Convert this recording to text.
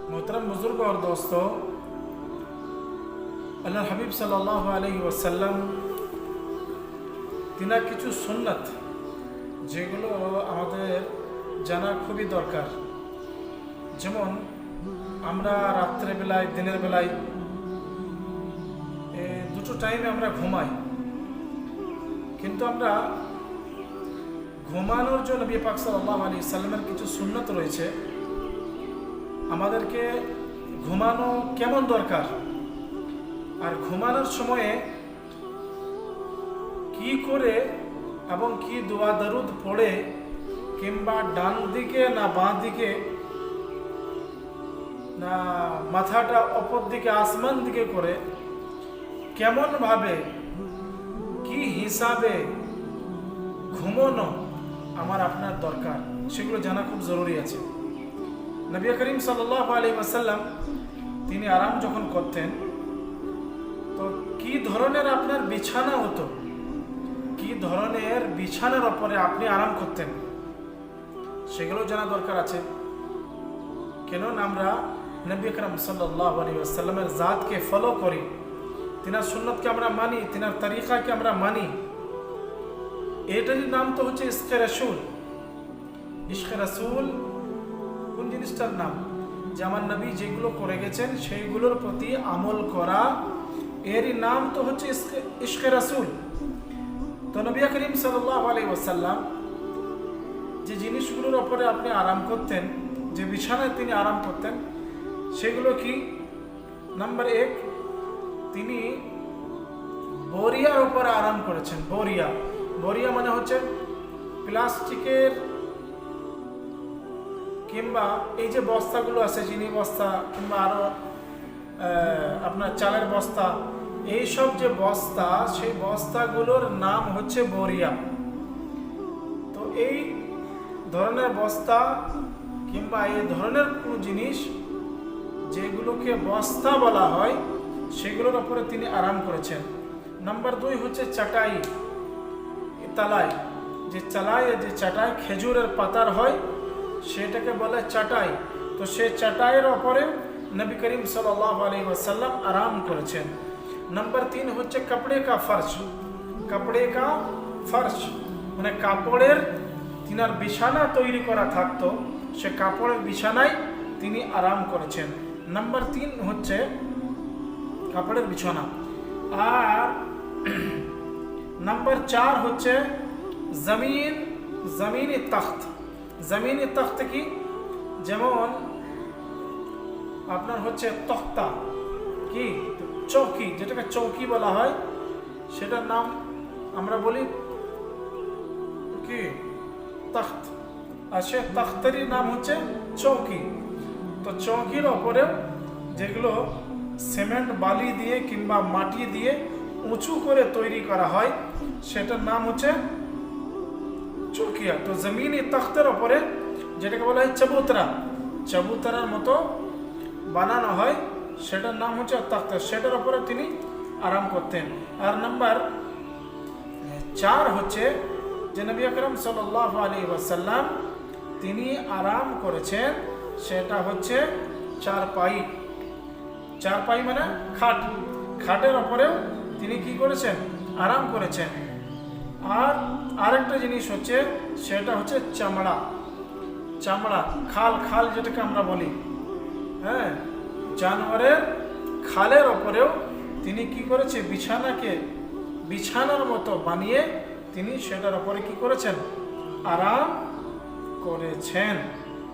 मोहतरम बुजुर्ग और दोस्तों, আল্লাহ হাবিব সাল্লাল্লাহু আলাইহি ওয়াসাল্লাম তিনার কিছু সুন্নাত যেগুলো আমাদের জানা খুবই দরকার। যেমন আমরা রাত্রেবেলায় দিনের বেলায় দুটো টাইমে আমরা ঘুমাই, কিন্তু আমরা ঘুমানোর জন্য নবী পাক সাল্লাল্লাহু আলাইহি ওয়াসাল্লামের কিছু সুন্নাত রয়েছে। আমাদেরকে ঘুমানো কেমন দরকার, আর ঘুমানোর সময়ে কি করে এবং কি দোয়া দরুদ পড়ে, কিংবা ডান দিকে না বাঁ দিকে না মাথাটা অপর দিকে আসমান দিকে করে কেমন ভাবে কি হিসাবে ঘুমানো আমার আপনার দরকার, সেগুলো জানা খুব জরুরি আছে। নবী করিম সাল্লাল্লাহু আলাইহি ওয়াসাল্লাম তিনি আরাম যখন করতেন, তো কি ধরনের আপনার বিছানা হতো, কি ধরনের বিছানার ওপরে আপনি আরাম করতেন, সেগুলো জানা দরকার আছে। কেন আমরা নবী করিম সাল্লাল্লাহু আলাইহি ওয়াসাল্লামের জাতকে ফলো করি, তিনার সুন্নতকে আমরা মানি, তিনার তরিকাকে আমরা মানি। এটারই নাম তো হচ্ছে ইশকে রাসূল। ইশকে রাসূল কোন জিনিসটার নাম? যে আমার নবী যেগুলো করে গেছেন সেইগুলোর প্রতি আমল করা, এরই নাম তো হচ্ছে ইশকে রাসূল। তো নবী করিম সাল্লাল্লাহু আলাইহি ওয়াসাল্লাম যে জিনিসগুলোর উপরে আপনি আরাম করতেন, যে বিছানায় তিনি আরাম করতেন, সেগুলো কি? নাম্বার 1, তিনি বরিয়ার উপরে আরাম করেছেন। বরিয়া মানে হচ্ছে প্লাস্টিকের কিংবা এই যে বস্তাগুলো আছে, চিনি বস্তা কিংবা আরো আপনার চালের বস্তা, এইসব যে বস্তা, সেই বস্তাগুলোর নাম হচ্ছে বরিয়া। তো এই ধরনের বস্তা কিংবা এই ধরনের কোনো জিনিস যেগুলোকে বস্তা বলা হয়, সেগুলোর উপরে তিনি আরাম করেছেন। নাম্বার 2 হচ্ছে চাটাই, তালাই, যে চাটাই খেজুরের পাতার হয়, সেটাকে বলে চাটাই। তো সেই চাটাইয়ের ওপরে নবী করিম সাল্লাল্লাহু আলাইহি ওয়াসাল্লাম আরাম করেছেন। নাম্বার 3 হচ্ছে কাপড়ে কা ফার্শ, মানে কাপড়ের তিনার বিছানা তৈরি করা থাকতো, সে কাপড়ের বিছানায় তিনি আরাম করেছেন। নাম্বার 3 হচ্ছে কাপড়ের বিছানা। আর নাম্বার 4 হচ্ছে জমিনে তখ্ত কি? যেমন আপনার হচ্ছে তক্তা, কি চৌকি, যেটাকে চৌকি বলা হয়, সেটার নাম আমরা বলি কি তখ্ত, আর সে তখ্তেরই নাম হচ্ছে চৌকি। তো চৌকির ওপরেও যেগুলো সিমেন্ট বালি দিয়ে কিংবা মাটি দিয়ে উঁচু করে তৈরি করা হয়, সেটার নাম হচ্ছে চৌকিয়া। তো জমিনি তখ্তের ওপরে যেটাকে বলা হয় চবুতরার মতো বানানো হয়, সেটার নাম হচ্ছে তখ্ত, সেটার ওপরে তিনি আরাম করতেন। আর নাম্বার 4 হচ্ছে যে নবী আকরাম সাল্লাল্লাহু আলাইহি ওয়াসাল্লাম তিনি আরাম করেছেন, সেটা হচ্ছে চারপাই মানে খাটের ওপরেও তিনি কি করেছেন? আরাম করেছেন। আর আরেকটা জিনিস হচ্ছে, সেটা হচ্ছে চামড়া, খাল যেটাকে আমরা বলি, হ্যাঁ, জানোয়ারের খালের ওপরেও তিনি কি করেছে? বিছানার মতো বানিয়ে তিনি সেটার ওপরে কি করেছেন? আরাম করেছেন।